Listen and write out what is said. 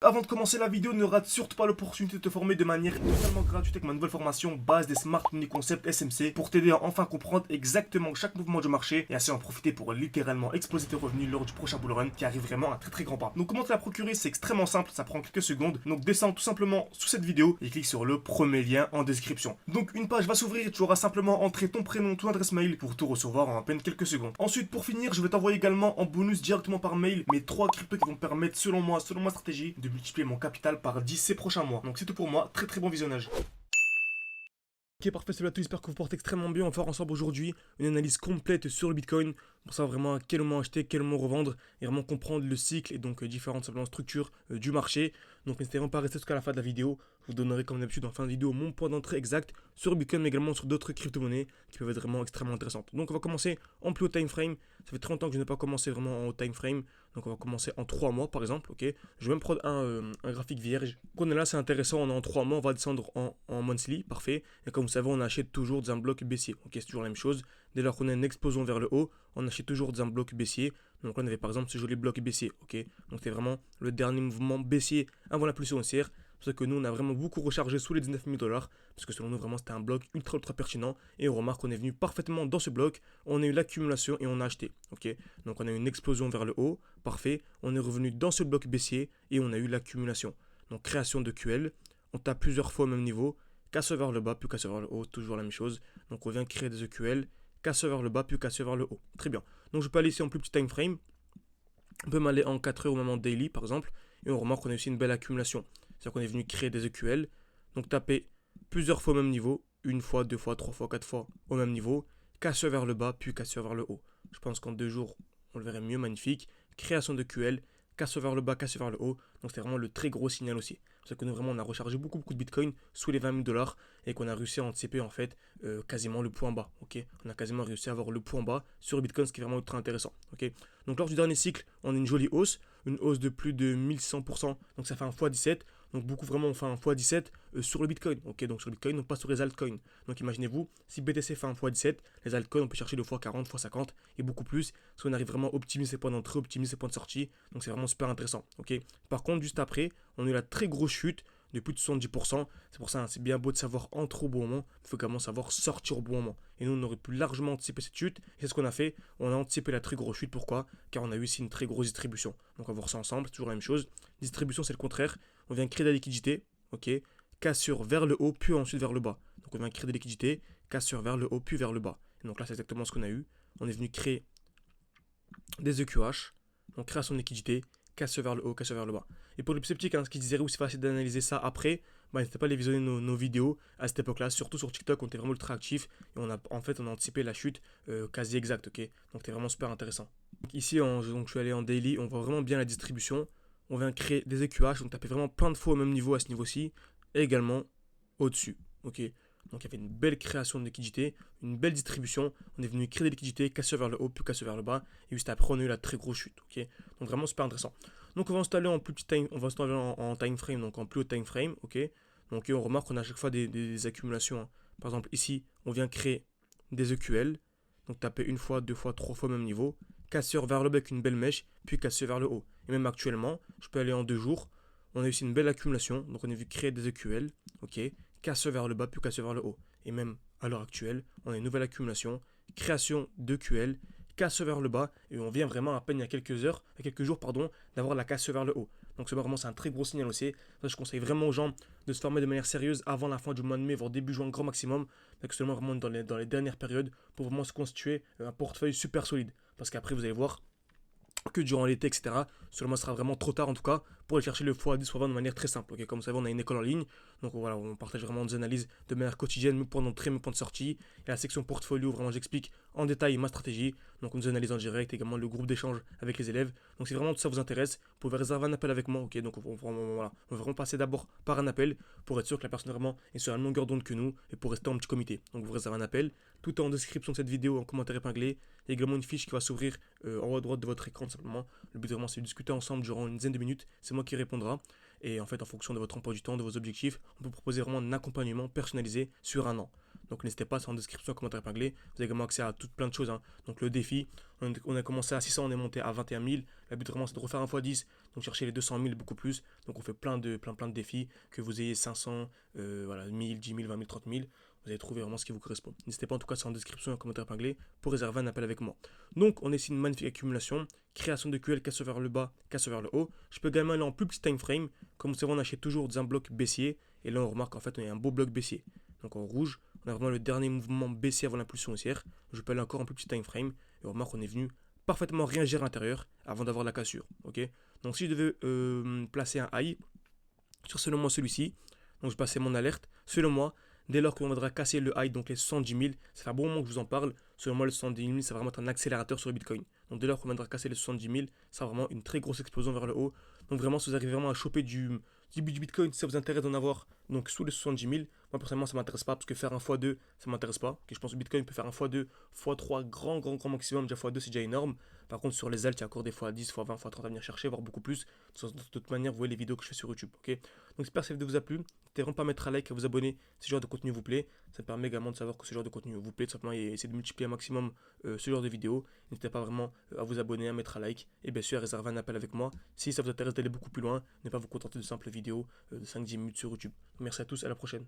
avant de commencer la vidéo, ne rate surtout pas l'opportunité de te former de manière totalement gratuite avec ma nouvelle formation base des Smart Money Concept SMC pour t'aider à enfin comprendre exactement chaque mouvement du marché et ainsi en profiter pour littéralement exploser tes revenus lors du prochain bull run qui arrive vraiment à très grand pas. Donc comment te la procurer, c'est extrêmement simple, ça prend quelques secondes. Donc descends tout simplement sous cette vidéo et clique sur le premier lien en description. Donc une page va s'ouvrir et tu auras simplement entré ton prénom, ton adresse mail pour tout recevoir en à peine quelques secondes. Ensuite, pour finir, je vais t'envoyer également en bonus directement par mail mes 3 cryptos qui vont me permettre, selon moi, selon ma stratégie, de multiplier mon capital par 10 ces prochains mois. Donc c'est tout pour moi, très bon visionnage. Ok, parfait, salut à tous, j'espère que vous portez extrêmement bien. On va faire ensemble aujourd'hui une analyse complète sur le Bitcoin pour savoir vraiment à quel moment acheter, quel moment revendre et vraiment comprendre le cycle et donc différentes simplement structures du marché. Donc n'hésitez vraiment pas à rester jusqu'à la fin de la vidéo. Je vous donnerai comme d'habitude en fin de vidéo mon point d'entrée exact sur le Bitcoin mais également sur d'autres crypto-monnaies qui peuvent être vraiment extrêmement intéressantes. Donc on va commencer en plus haut time frame. Ça fait 30 ans que je n'ai pas commencé vraiment en haut time frame. Donc on va commencer en 3 mois par exemple. Ok, je vais même prendre un graphique vierge. Qu'on est là, c'est intéressant. On est en 3 mois, on va descendre en monthly. Parfait. Et comme vous savez, on achète toujours dans un bloc baissier. Ok, c'est toujours la même chose. Dès lors qu'on a une explosion vers le haut, on achète toujours dans un bloc baissier. Donc là, on avait par exemple ce joli bloc baissier. Ok, donc c'est vraiment le dernier mouvement baissier avant la pulsion haussière. C'est pour ça que nous, on a vraiment beaucoup rechargé sous les 19 000 $. Parce que selon nous, vraiment, c'était un bloc ultra pertinent. Et on remarque qu'on est venu parfaitement dans ce bloc. On a eu l'accumulation et on a acheté. Ok, donc on a eu une explosion vers le haut. Parfait. On est revenu dans ce bloc baissier et on a eu l'accumulation. Donc création de QL. On tape plusieurs fois au même niveau. Casse vers le bas, puis casse vers le haut. Toujours la même chose. Donc on vient créer des EQL. Casse vers le bas, puis casse vers le haut. Très bien. Donc je peux aller ici en plus petit time frame. On peut m'aller en 4 heures au moment daily par exemple. Et on remarque qu'on a aussi une belle accumulation. C'est-à-dire qu'on est venu créer des EQL. Donc taper plusieurs fois au même niveau. Une fois, deux fois, trois fois, quatre fois au même niveau. Casse vers le bas, puis casse vers le haut. Je pense qu'en 2 jours, on le verrait mieux, magnifique. Création de QL, casse vers le bas, casse vers le haut. Donc c'est vraiment le très gros signal aussi. C'est que nous vraiment on a rechargé beaucoup de Bitcoin sous les 20 000 $ et qu'on a réussi à anticiper en fait quasiment le point bas. Ok, on a quasiment réussi à avoir le point bas sur le Bitcoin, ce qui est vraiment très intéressant. Ok, donc lors du dernier cycle, on a une jolie hausse, une hausse de plus de 1600%. Donc ça fait un x17. Donc beaucoup vraiment ont fait un x17 sur le Bitcoin. Ok, donc sur le Bitcoin, non pas sur les altcoins. Donc imaginez-vous, si BTC fait un x17, les altcoins, on peut chercher le x40, x50 et beaucoup plus. Parce qu'on arrive vraiment à optimiser ses points d'entrée, optimiser ses points de sortie. Donc c'est vraiment super intéressant. Ok. Par contre, juste après, on a eu la très grosse chute de plus de 70%. C'est pour ça, hein, c'est bien beau de savoir entrer au bon moment. Il faut également savoir sortir au bon moment. Et nous, on aurait pu largement anticiper cette chute. Et c'est ce qu'on a fait. On a anticipé la très grosse chute. Pourquoi? Car on a eu ici une très grosse distribution. Donc on va voir ça ensemble. C'est toujours la même chose. Distribution, c'est le contraire. On vient créer de la liquidité. Ok. Cassure vers le haut, puis ensuite vers le bas. Donc on vient créer de la liquidité. Cassure vers le haut, puis vers le bas. Et donc là, c'est exactement ce qu'on a eu. On est venu créer des EQH. Donc création de liquidité. Casse vers le haut, casse vers le bas. Et pour les plus sceptiques, hein, ce qui disaient où c'est facile d'analyser ça après, bah, n'hésitez pas à aller visionner nos vidéos à cette époque-là, surtout sur TikTok, on était vraiment ultra actif et on a anticipé la chute quasi exacte, ok. Donc c'est vraiment super intéressant. Donc, ici, donc, je suis allé en daily, on voit vraiment bien la distribution. On vient créer des EQH, donc taper vraiment plein de fois au même niveau à ce niveau-ci, et également au-dessus, ok. Donc il y avait une belle création de liquidité, une belle distribution. On est venu créer des liquidités, casser vers le haut, puis casser vers le bas. Et juste après, on a eu la très grosse chute. Ok, donc vraiment super intéressant. Donc on va installer en plus petit time, on va installer en time frame, donc en plus haut time frame. Ok, donc on remarque qu'on a à chaque fois des accumulations. Hein. Par exemple ici, on vient créer des EQL. Donc taper une fois, deux fois, trois fois au même niveau. Casseur vers le bas avec une belle mèche, puis casser vers le haut. Et même actuellement, je peux aller en 2 jours. On a aussi une belle accumulation. Donc on a vu créer des EQL. Ok, casse vers le bas puis casse vers le haut. Et même à l'heure actuelle, on a une nouvelle accumulation, création de QL, casse vers le bas et on vient vraiment à peine il y a quelques jours, d'avoir la casse vers le haut. Donc vraiment c'est un très gros signal aussi. Je conseille vraiment aux gens de se former de manière sérieuse avant la fin du mois de mai, voire début juin grand maximum, seulement vraiment dans les dernières périodes pour vraiment se constituer un portefeuille super solide. Parce qu'après vous allez voir que durant l'été, etc. Seulement, ce sera vraiment trop tard en tout cas pour aller chercher le x10 x20 de manière très simple. Okay, comme vous savez, on a une école en ligne, donc voilà, on partage vraiment des analyses de manière quotidienne, mes points d'entrée, mes points de sortie. Et la section portfolio, vraiment, j'explique en détail ma stratégie. Donc, on nous analyse en direct, également le groupe d'échange avec les élèves. Donc, si vraiment tout ça vous intéresse, vous pouvez réserver un appel avec moi. Ok, donc on va vraiment passer d'abord par un appel pour être sûr que la personne vraiment est sur la même longueur d'onde que nous et pour rester en petit comité. Donc, vous réservez un appel. Tout est en description de cette vidéo, en commentaire épinglé. Il y a également une fiche qui va s'ouvrir en haut à droite de votre écran, tout simplement. Le but vraiment, c'est de discuter ensemble durant une dizaine de minutes. C'est moi qui répondra. Et en fait, en fonction de votre emploi du temps, de vos objectifs, on peut proposer vraiment un accompagnement personnalisé sur un an. Donc n'hésitez pas, c'est en description, commentaire épinglé. Vous avez également accès à toutes plein de choses, hein. Donc le défi, on a commencé à 600, on est monté à 21 000. Le but vraiment c'est de refaire un x 10, donc chercher les 200 000 beaucoup plus. Donc on fait plein de défis, que vous ayez 500, voilà, 1000, 10 000, 20 000, 30 000. Vous allez trouver vraiment ce qui vous correspond. N'hésitez pas, en tout cas, c'est en description et en commentaire épinglé pour réserver un appel avec moi. Donc on a ici une magnifique accumulation, création de QL, casse vers le bas, casse vers le haut. Je peux également aller en plus petit time frame. Comme vous savez, on achète toujours un bloc baissier. Et là, on remarque en fait, on a un beau bloc baissier. Donc en rouge, on a vraiment le dernier mouvement baissier avant l'impulsion haussière. Je peux aller encore en plus petit time frame. Et on remarque qu'on est venu parfaitement réagir à l'intérieur avant d'avoir la cassure. Ok. Donc si je devais placer un high sur selon moi celui-ci, donc je passais mon alerte, selon moi, dès lors qu'on voudra casser le high, donc les 70 000, ça fait un bon moment que je vous en parle. Selon moi, le 70 000, ça va vraiment être un accélérateur sur le Bitcoin. Donc dès lors qu'on viendra casser les 70 000, ça va vraiment une très grosse explosion vers le haut. Donc vraiment, si vous arrivez vraiment à choper du Bitcoin, si ça vous intéresse d'en avoir donc sous les 70 000, moi personnellement, ça ne m'intéresse pas parce que faire un x2, ça ne m'intéresse pas. Okay, je pense que Bitcoin peut faire un x2, x3, grand maximum. Déjà x2, c'est déjà énorme. Par contre, sur les alts, il y a encore des x10, x20, x30 à venir chercher, voire beaucoup plus. De toute manière, vous voyez les vidéos que je fais sur YouTube. Okay, donc j'espère que cette vidéo vous a plu. N'hésitez vraiment pas à mettre un like, à vous abonner si ce genre de contenu vous plaît. Ça me permet également de savoir que ce genre de contenu vous plaît, tout simplement, et essayer de multiplier un maximum ce genre de vidéos. N'hésitez pas vraiment à vous abonner, à mettre un like et bien sûr à réserver un appel avec moi. Si ça vous intéresse d'aller beaucoup plus loin, ne pas vous contenter de simples vidéos de 5-10 minutes sur YouTube. Merci à tous, à la prochaine.